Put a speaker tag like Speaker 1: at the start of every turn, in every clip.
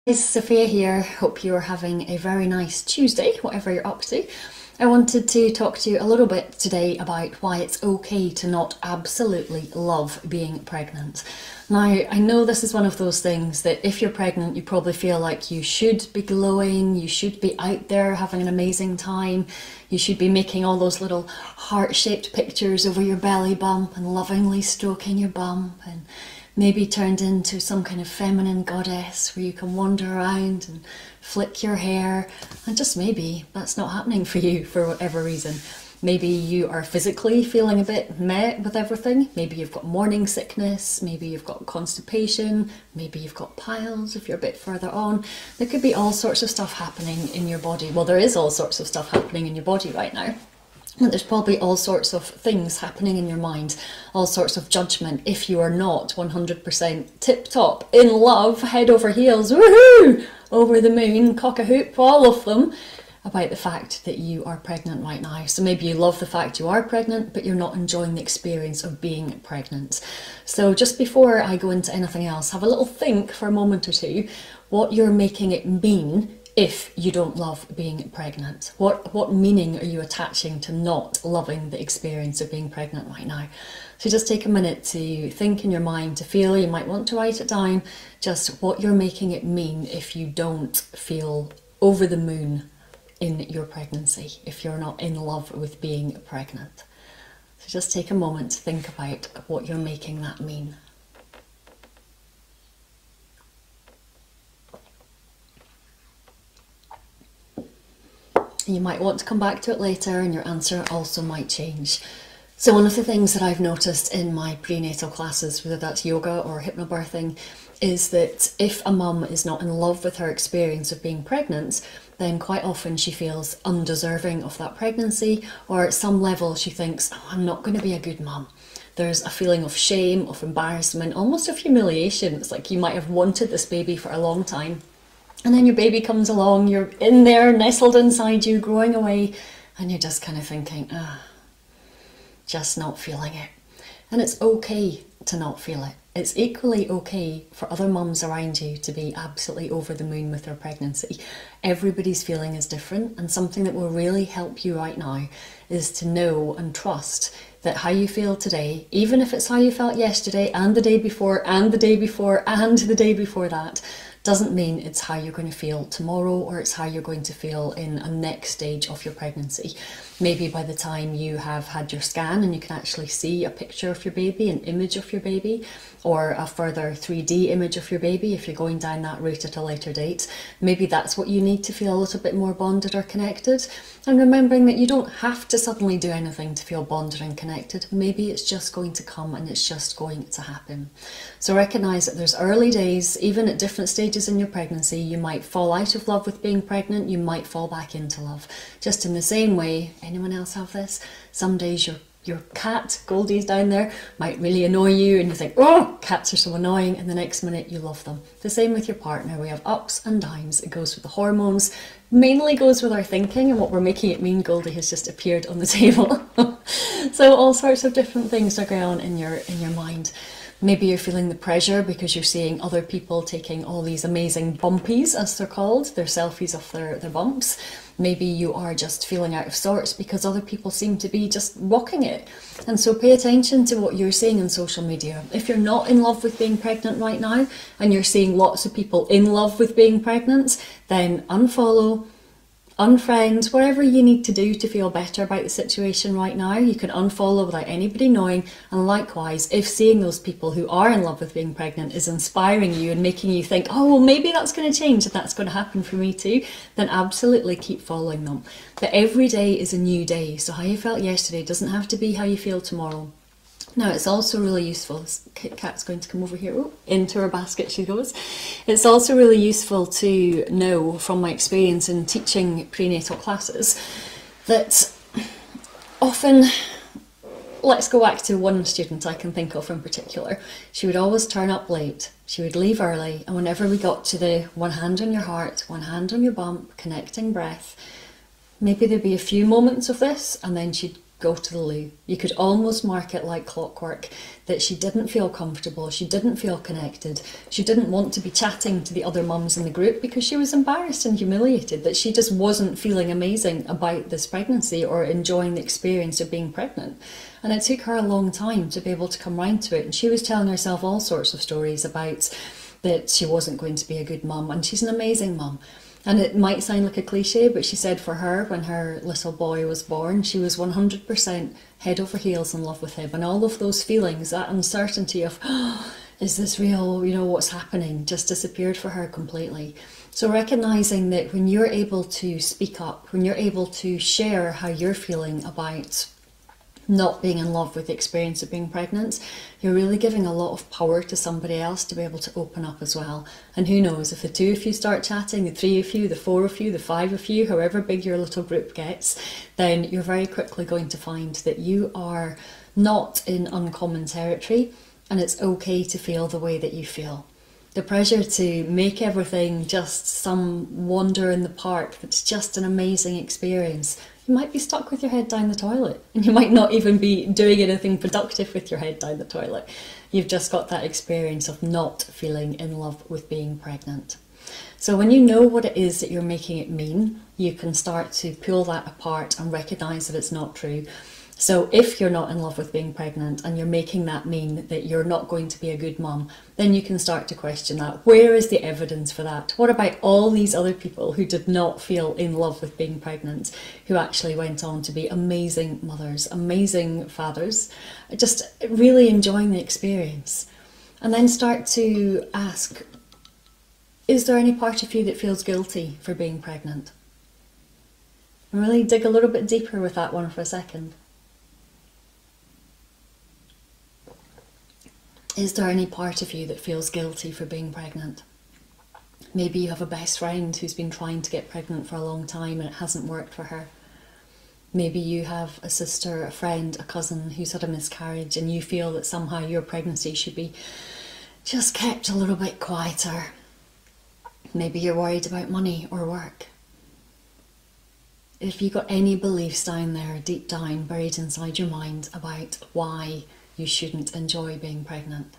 Speaker 1: It's Sophia here. Hope you're having a very nice Tuesday, whatever you're up to. I wanted to talk to you a little bit today about why it's okay to not absolutely love being pregnant. Now, I know this is one of those things that if you're pregnant, you probably feel like you should be glowing, you should be out there having an amazing time, you should be making all those little heart-shaped pictures over your belly bump and lovingly stroking your bump, and maybe turned into some kind of feminine goddess where you can wander around and flick your hair, and just maybe that's not happening for you for whatever reason. Maybe you are physically feeling a bit meh with everything. Maybe you've got morning sickness, maybe you've got constipation, maybe you've got piles if you're a bit further on. There could be all sorts of stuff happening in your body. Well, there is all sorts of stuff happening in your body right now. And there's probably all sorts of things happening in your mind, all sorts of judgment if you are not 100% tip-top, in love, head over heels, woohoo, over the moon, cock-a-hoop, all of them, about the fact that you are pregnant right now. So maybe you love the fact you are pregnant, but you're not enjoying the experience of being pregnant. So just before I go into anything else, have a little think for a moment or two what you're making it mean if you don't love being pregnant. What meaning are you attaching to not loving the experience of being pregnant right now? So just take a minute to think in your mind, to feel. You might want to write it down, just what you're making it mean if you don't feel over the moon in your pregnancy, if you're not in love with being pregnant. So just take a moment to think about what you're making that mean. You might want to come back to it later, and your answer also might change. So one of the things that I've noticed in my prenatal classes, whether that's yoga or hypnobirthing, is that if a mum is not in love with her experience of being pregnant, then quite often she feels undeserving of that pregnancy, or at some level she thinks, oh, I'm not going to be a good mum. There's a feeling of shame, of embarrassment, almost of humiliation. It's like you might have wanted this baby for a long time, and then your baby comes along, you're in there, nestled inside you, growing away, and you're just kind of thinking, just not feeling it. And it's okay to not feel it. It's equally okay for other mums around you to be absolutely over the moon with their pregnancy. Everybody's feeling is different, and something that will really help you right now is to know and trust that how you feel today, even if it's how you felt yesterday and the day before and the day before and the day before that, doesn't mean it's how you're going to feel tomorrow, or it's how you're going to feel in a next stage of your pregnancy. Maybe by the time you have had your scan and you can actually see a picture of your baby, an image of your baby, or a further 3D image of your baby if you're going down that route at a later date, maybe that's what you need to feel a little bit more bonded or connected. And remembering that you don't have to suddenly do anything to feel bonded and connected. Maybe it's just going to come and it's just going to happen. So recognise that there's early days, even at different stages in your pregnancy. You might fall out of love with being pregnant, you might fall back into love. Just in the same way, anyone else have this? Some days your cat, Goldie's down there, might really annoy you and you think, oh, cats are so annoying, and the next minute you love them. The same with your partner. We have ups and downs. It goes with the hormones, mainly goes with our thinking and what we're making it mean. Goldie has just appeared on the table. So all sorts of different things are going on in your mind. Maybe you're feeling the pressure because you're seeing other people taking all these amazing bumpies, as they're called, their selfies of their bumps. Maybe you are just feeling out of sorts because other people seem to be just rocking it. And so pay attention to what you're seeing on social media. If you're not in love with being pregnant right now, and you're seeing lots of people in love with being pregnant, then unfollow, unfriend, whatever you need to do to feel better about the situation right now. You can unfollow without anybody knowing. And likewise, if seeing those people who are in love with being pregnant is inspiring you and making you think, oh, well, maybe that's going to change and that's going to happen for me too, then absolutely keep following them. But every day is a new day. So how you felt yesterday doesn't have to be how you feel tomorrow. Now, it's also really useful, this Kit Kat's going to come over here, oh, into her basket she goes. It's also really useful to know from my experience in teaching prenatal classes that often, let's go back to one student I can think of in particular. She would always turn up late, she would leave early, and whenever we got to the one hand on your heart, one hand on your bump, connecting breath, maybe there'd be a few moments of this, and then she'd go to the loo. You could almost mark it like clockwork that she didn't feel comfortable, she didn't feel connected, she didn't want to be chatting to the other mums in the group because she was embarrassed and humiliated, that she just wasn't feeling amazing about this pregnancy or enjoying the experience of being pregnant. And it took her a long time to be able to come round to it, and she was telling herself all sorts of stories about that she wasn't going to be a good mum, and she's an amazing mum. And it might sound like a cliche, but she said for her, when her little boy was born, she was 100% head over heels in love with him. And all of those feelings, that uncertainty of, oh, is this real? You know, what's happening? Just disappeared for her completely. So recognising that when you're able to speak up, when you're able to share how you're feeling about not being in love with the experience of being pregnant, you're really giving a lot of power to somebody else to be able to open up as well. And who knows, if the 2 of you start chatting, the 3 of you, the 4 of you, the 5 of you, however big your little group gets, then you're very quickly going to find that you are not in uncommon territory, and it's okay to feel the way that you feel. The pressure to make everything just some wander in the park that's just an amazing experience. You might be stuck with your head down the toilet, and you might not even be doing anything productive with your head down the toilet. You've just got that experience of not feeling in love with being pregnant. So when you know what it is that you're making it mean, you can start to pull that apart and recognise that it's not true. So if you're not in love with being pregnant and you're making that mean that you're not going to be a good mum, then you can start to question that. Where is the evidence for that? What about all these other people who did not feel in love with being pregnant, who actually went on to be amazing mothers, amazing fathers, just really enjoying the experience? And then start to ask, is there any part of you that feels guilty for being pregnant? And really dig a little bit deeper with that one for a second. Is there any part of you that feels guilty for being pregnant? Maybe you have a best friend who's been trying to get pregnant for a long time and it hasn't worked for her. Maybe you have a sister, a friend, a cousin who's had a miscarriage, and you feel that somehow your pregnancy should be just kept a little bit quieter. Maybe you're worried about money or work. If you've got any beliefs down there, deep down, buried inside your mind about why you shouldn't enjoy being pregnant.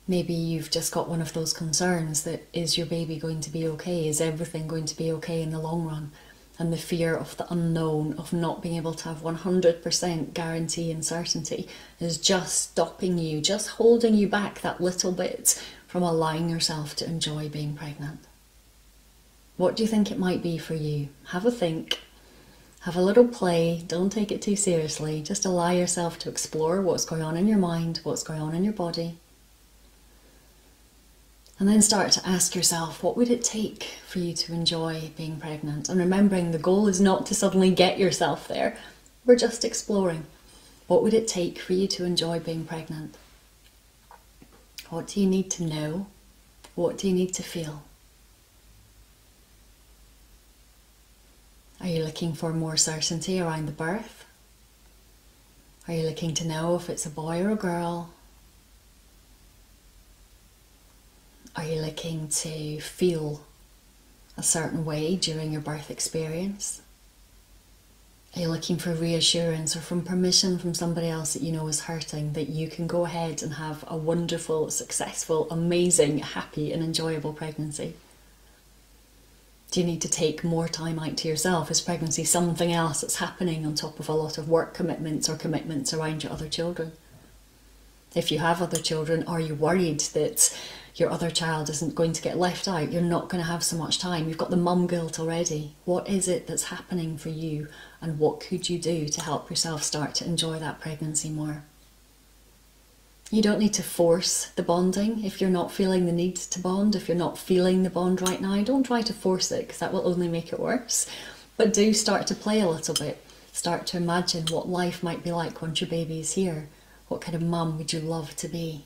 Speaker 1: Maybe you've just got one of those concerns that, is your baby going to be okay? Is everything going to be okay in the long run? And the fear of the unknown, of not being able to have 100% guarantee and certainty, is just stopping you, just holding you back that little bit from allowing yourself to enjoy being pregnant. What do you think it might be for you? Have a think. Have a little play, don't take it too seriously, just allow yourself to explore what's going on in your mind, what's going on in your body. And then start to ask yourself, what would it take for you to enjoy being pregnant? And remembering the goal is not to suddenly get yourself there, we're just exploring. What would it take for you to enjoy being pregnant? What do you need to know? What do you need to feel? Are you looking for more certainty around the birth? Are you looking to know if it's a boy or a girl? Are you looking to feel a certain way during your birth experience? Are you looking for reassurance or from permission from somebody else that you know is hurting, that you can go ahead and have a wonderful, successful, amazing, happy and enjoyable pregnancy? Do you need to take more time out to yourself? Is pregnancy something else that's happening on top of a lot of work commitments or commitments around your other children? If you have other children, are you worried that your other child isn't going to get left out? You're not going to have so much time. You've got the mum guilt already. What is it that's happening for you, and what could you do to help yourself start to enjoy that pregnancy more? You don't need to force the bonding. If you're not feeling the need to bond, if you're not feeling the bond right now, don't try to force it, because that will only make it worse. But do start to play a little bit. Start to imagine what life might be like once your baby is here. What kind of mum would you love to be?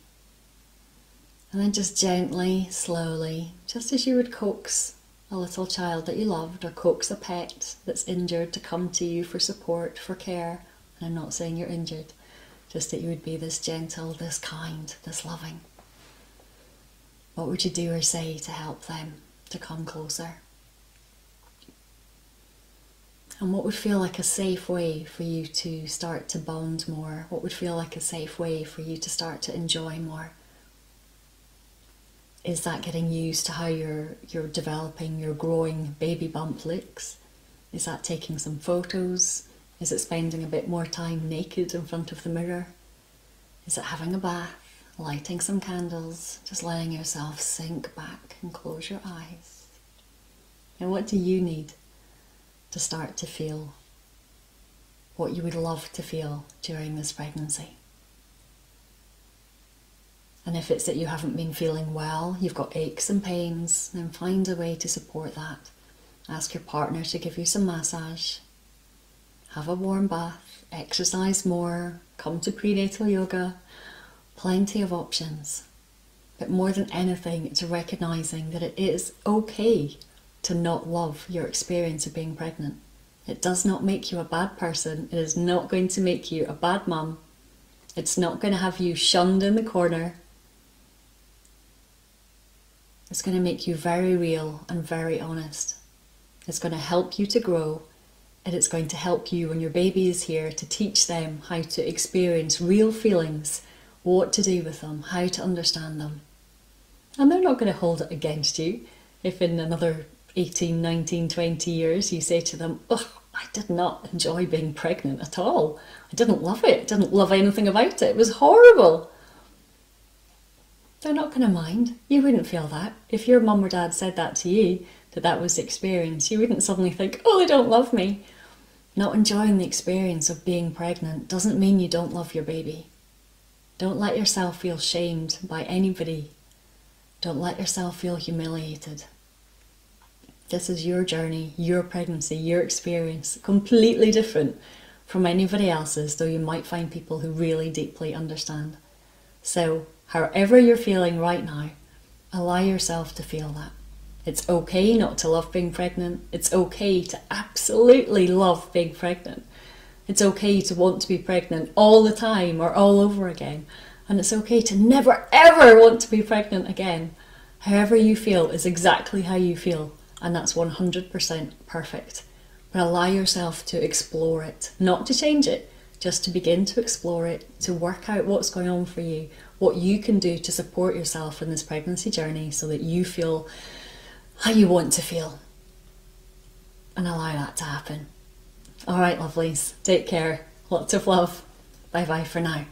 Speaker 1: And then just gently, slowly, just as you would coax a little child that you loved, or coax a pet that's injured to come to you for support, for care. And I'm not saying you're injured. Just that you would be this gentle, this kind, this loving. What would you do or say to help them to come closer? And what would feel like a safe way for you to start to bond more? What would feel like a safe way for you to start to enjoy more? Is that getting used to how you're developing your growing baby bump looks? Is that taking some photos? Is it spending a bit more time naked in front of the mirror? Is it having a bath, lighting some candles, just letting yourself sink back and close your eyes? And what do you need to start to feel what you would love to feel during this pregnancy? And if it's that you haven't been feeling well, you've got aches and pains, then find a way to support that. Ask your partner to give you some massage, have a warm bath, exercise more, come to prenatal yoga, plenty of options. But more than anything, it's recognising that it is okay to not love your experience of being pregnant. It does not make you a bad person. It is not going to make you a bad mum. It's not going to have you shunned in the corner. It's going to make you very real and very honest. It's going to help you to grow, and it's going to help you when your baby is here to teach them how to experience real feelings, what to do with them, how to understand them. And they're not going to hold it against you if in another 18, 19, 20 years you say to them, "Oh, I did not enjoy being pregnant at all. I didn't love it. I didn't love anything about it. It was horrible." They're not going to mind. You wouldn't feel that. If your mum or dad said that to you, that was the experience, you wouldn't suddenly think, "Oh, they don't love me." Not enjoying the experience of being pregnant doesn't mean you don't love your baby. Don't let yourself feel shamed by anybody. Don't let yourself feel humiliated. This is your journey, your pregnancy, your experience, completely different from anybody else's, though you might find people who really deeply understand. So, however you're feeling right now, allow yourself to feel that. It's okay not to love being pregnant. It's okay to absolutely love being pregnant. It's okay to want to be pregnant all the time or all over again. And it's okay to never ever want to be pregnant again. However you feel is exactly how you feel. And that's 100% perfect. But allow yourself to explore it, not to change it, just to begin to explore it, to work out what's going on for you, what you can do to support yourself in this pregnancy journey so that you feel how you want to feel. And allow that to happen. All right, lovelies, take care. Lots of love. Bye bye for now.